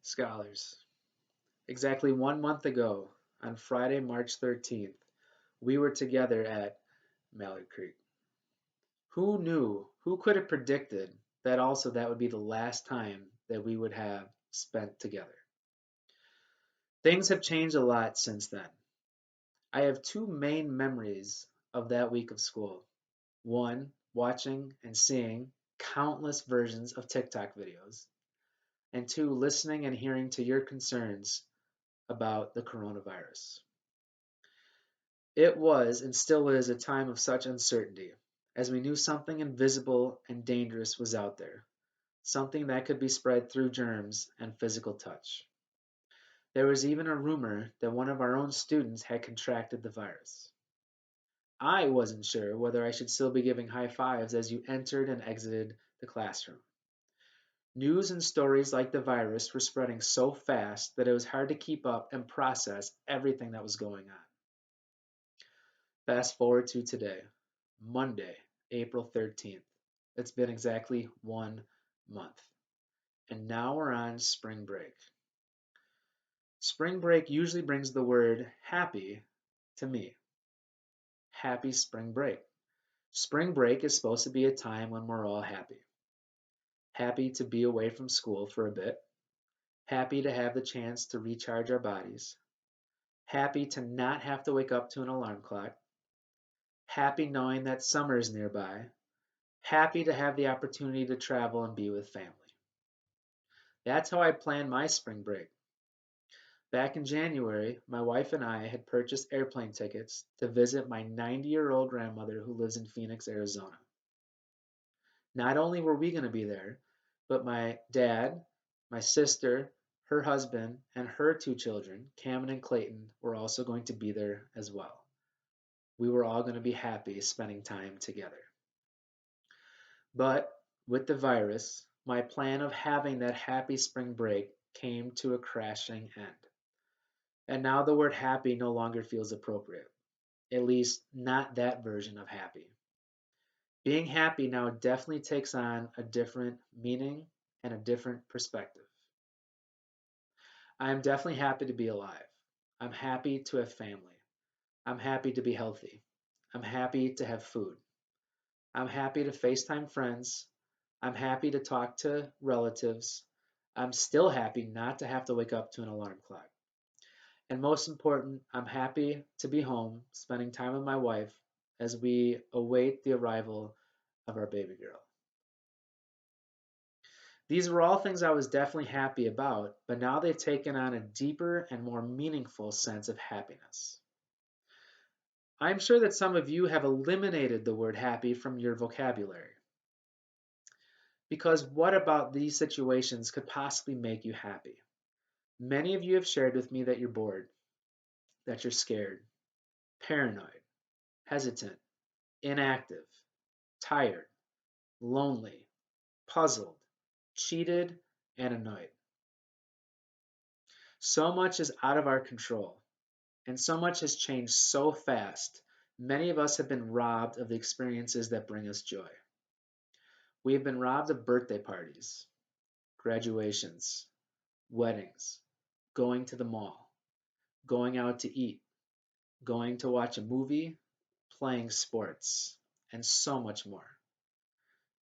Scholars, exactly 1 month ago, on Friday, March 13th, we were together at Mallard Creek. Who knew, who could have predicted that also that would be the last time that we would have spent together? Things have changed a lot since then. I have two main memories of that week of school. One, watching and seeing countless versions of TikTok videos, and two, listening and hearing to your concerns about the coronavirus. It was and still is a time of such uncertainty, as we knew something invisible and dangerous was out there, something that could be spread through germs and physical touch. There was even a rumor that one of our own students had contracted the virus. I wasn't sure whether I should still be giving high fives as you entered and exited the classroom. News and stories like the virus were spreading so fast that it was hard to keep up and process everything that was going on. Fast forward to today, Monday, April 13th. It's been exactly 1 month. And now we're on spring break. Spring break usually brings the word happy to me. Happy spring break. Spring break is supposed to be a time when we're all happy. Happy to be away from school for a bit. Happy to have the chance to recharge our bodies. Happy to not have to wake up to an alarm clock. Happy knowing that summer is nearby. Happy to have the opportunity to travel and be with family. That's how I planned my spring break. Back in January, my wife and I had purchased airplane tickets to visit my 90-year-old grandmother who lives in Phoenix, Arizona. Not only were we going to be there, but my dad, my sister, her husband, and her two children, Cameron and Clayton, were also going to be there as well. We were all going to be happy spending time together. But with the virus, my plan of having that happy spring break came to a crashing end. And now the word happy no longer feels appropriate, at least not that version of happy. Being happy now definitely takes on a different meaning and a different perspective. I am definitely happy to be alive. I'm happy to have family. I'm happy to be healthy. I'm happy to have food. I'm happy to FaceTime friends. I'm happy to talk to relatives. I'm still happy not to have to wake up to an alarm clock. And most important, I'm happy to be home, spending time with my wife as we await the arrival of our baby girl. These were all things I was definitely happy about, but now they've taken on a deeper and more meaningful sense of happiness. I'm sure that some of you have eliminated the word happy from your vocabulary. Because what about these situations could possibly make you happy? Many of you have shared with me that you're bored, that you're scared, paranoid, hesitant, inactive, tired, lonely, puzzled, cheated, and annoyed. So much is out of our control, and so much has changed so fast. Many of us have been robbed of the experiences that bring us joy. We have been robbed of birthday parties, graduations, weddings, going to the mall, going out to eat, going to watch a movie, playing sports, and so much more.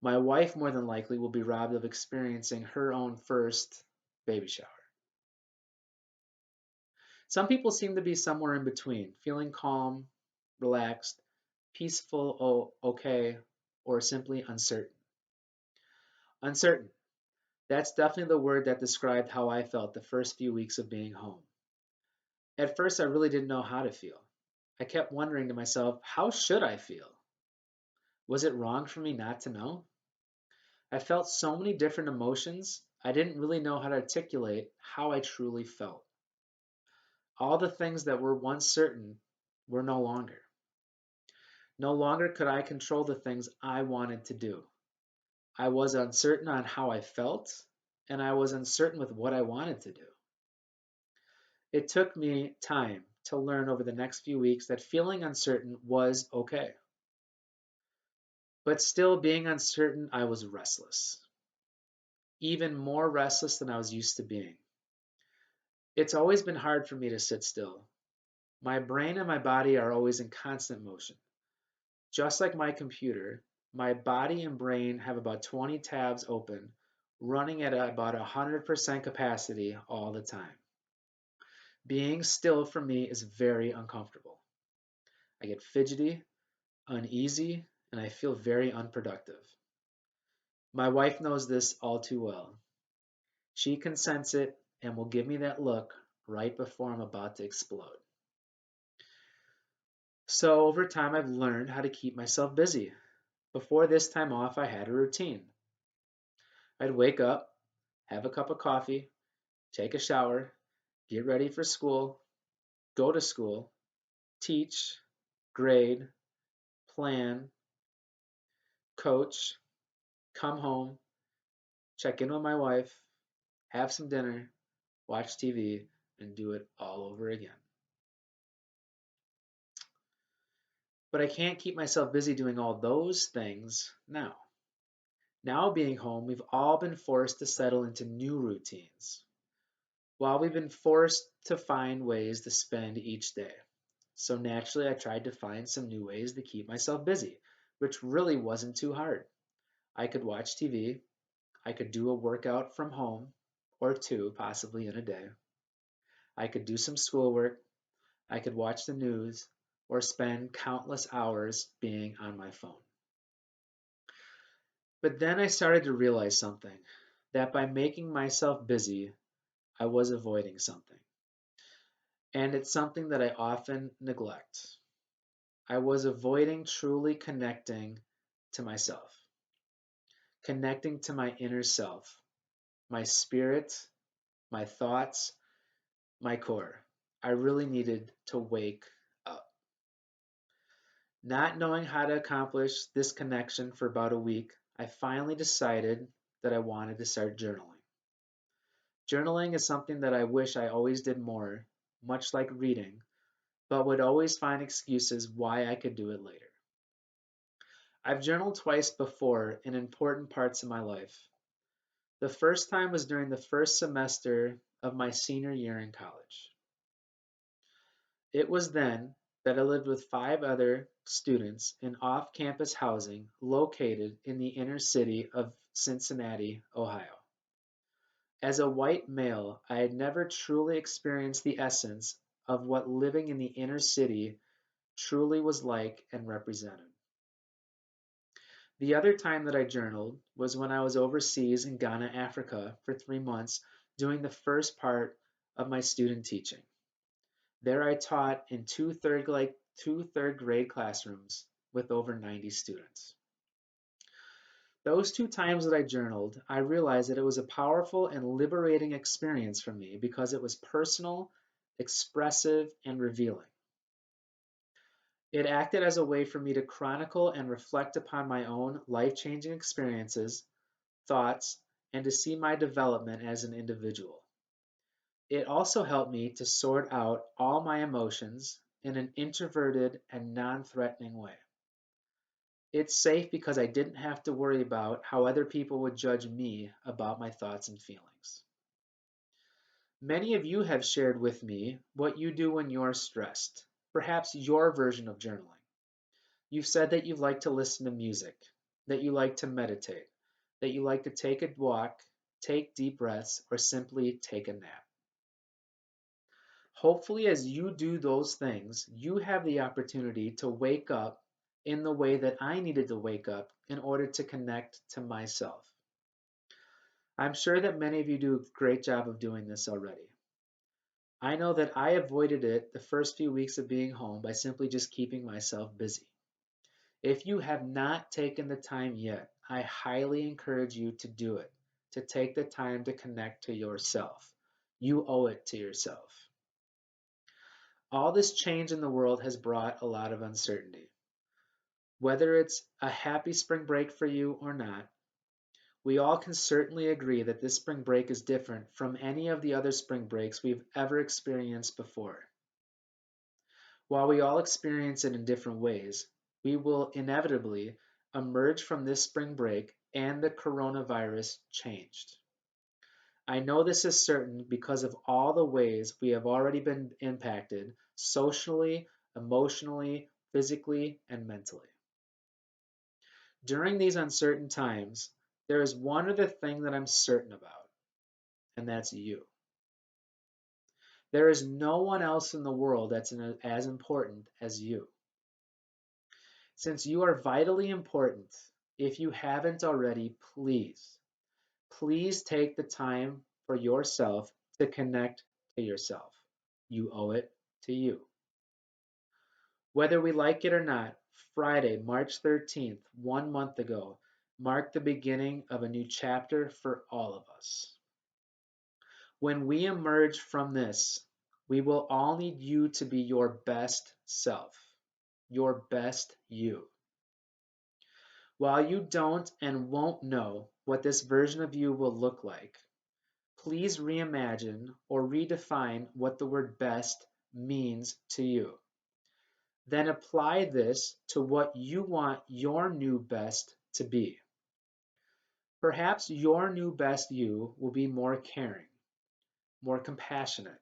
My wife more than likely will be robbed of experiencing her own first baby shower. Some people seem to be somewhere in between, feeling calm, relaxed, peaceful, okay, or simply uncertain. Uncertain. That's definitely the word that described how I felt the first few weeks of being home. At first, I really didn't know how to feel. I kept wondering to myself, how should I feel? Was it wrong for me not to know? I felt so many different emotions, I didn't really know how to articulate how I truly felt. All the things that were once certain were no longer. No longer could I control the things I wanted to do. I was uncertain on how I felt, and I was uncertain with what I wanted to do. It took me time to learn over the next few weeks that feeling uncertain was okay. But still, being uncertain, I was restless. Even more restless than I was used to being. It's always been hard for me to sit still. My brain and my body are always in constant motion. Just like my computer, my body and brain have about 20 tabs open, running at about 100% capacity all the time. Being still for me is very uncomfortable. I get fidgety, uneasy, and I feel very unproductive. My wife knows this all too well. She can sense it and will give me that look right before I'm about to explode. So over time, I've learned how to keep myself busy. Before this time off, I had a routine. I'd wake up, have a cup of coffee, take a shower, get ready for school, go to school, teach, grade, plan, coach, come home, check in with my wife, have some dinner, watch TV, and do it all over again. But I can't keep myself busy doing all those things now. Now, being home, we've all been forced to settle into new routines. While we've been forced to find ways to spend each day. So naturally, I tried to find some new ways to keep myself busy, which really wasn't too hard. I could watch TV, I could do a workout from home, or two possibly in a day. I could do some schoolwork, I could watch the news, or spend countless hours being on my phone. But then I started to realize something that by making myself busy, I was avoiding something. And it's something that I often neglect. I was avoiding truly connecting to myself, connecting to my inner self, my spirit, my thoughts, my core. I really needed to wake up. Not knowing how to accomplish this connection for about a week, I finally decided that I wanted to start journaling. Journaling is something that I wish I always did more, much like reading, but would always find excuses why I could do it later. I've journaled twice before in important parts of my life. The first time was during the first semester of my senior year in college. It was then that I lived with five other students in off campus housing located in the inner city of Cincinnati, Ohio. As a white male, I had never truly experienced the essence of what living in the inner city truly was like and represented. The other time that I journaled was when I was overseas in Ghana, Africa for 3 months doing the first part of my student teaching. There I taught in two third grade classrooms with over 90 students. Those two times that I journaled, I realized that it was a powerful and liberating experience for me because it was personal, expressive, and revealing. It acted as a way for me to chronicle and reflect upon my own life changing experiences, thoughts, and to see my development as an individual. It also helped me to sort out all my emotions in an introverted and non threatening way. It's safe because I didn't have to worry about how other people would judge me about my thoughts and feelings. Many of you have shared with me what you do when you're stressed, perhaps your version of journaling. You've said that you like to listen to music, that you like to meditate, that you like to take a walk, take deep breaths, or simply take a nap. Hopefully, as you do those things, you have the opportunity to wake up in the way that I needed to wake up in order to connect to myself. I'm sure that many of you do a great job of doing this already. I know that I avoided it the first few weeks of being home by simply just keeping myself busy. If you have not taken the time yet, I highly encourage you to do it, to take the time to connect to yourself. You owe it to yourself. All this change in the world has brought a lot of uncertainty. Whether it's a happy spring break for you or not, we all can certainly agree that this spring break is different from any of the other spring breaks we've ever experienced before. While we all experience it in different ways, we will inevitably emerge from this spring break and the coronavirus changed. I know this is certain because of all the ways we have already been impacted socially, emotionally, physically, and mentally. During these uncertain times, there is one other thing that I'm certain about, and that's you. There is no one else in the world that's as important as you. Since you are vitally important, if you haven't already, please take the time for yourself to connect to yourself. You owe it to you. Whether we like it or not, Friday, March 13th, 1 month ago, marked the beginning of a new chapter for all of us. When we emerge from this, we will all need you to be your best self, your best you. While you don't and won't know what this version of you will look like, please reimagine or redefine what the word best means to you. Then apply this to what you want your new best to be. Perhaps your new best you will be more caring, more compassionate,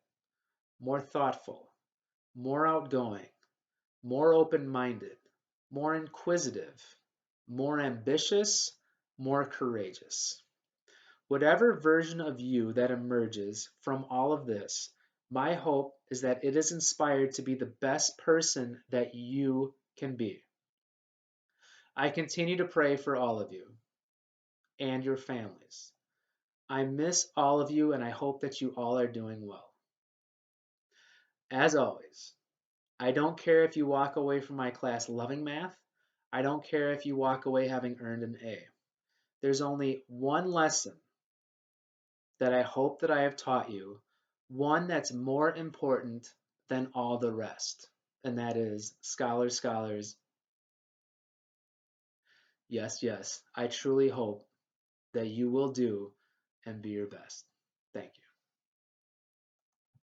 more thoughtful, more outgoing, more open minded, more inquisitive, more ambitious, more courageous. Whatever version of you that emerges from all of this, my hope is that it is inspired to be the best person that you can be. I continue to pray for all of you and your families. I miss all of you and I hope that you all are doing well. As always, I don't care if you walk away from my class loving math. I don't care if you walk away having earned an A. There's only one lesson that I hope that I have taught you, one that's more important than all the rest. And that is, scholars, scholars, yes, yes, I truly hope that you will do and be your best. Thank you.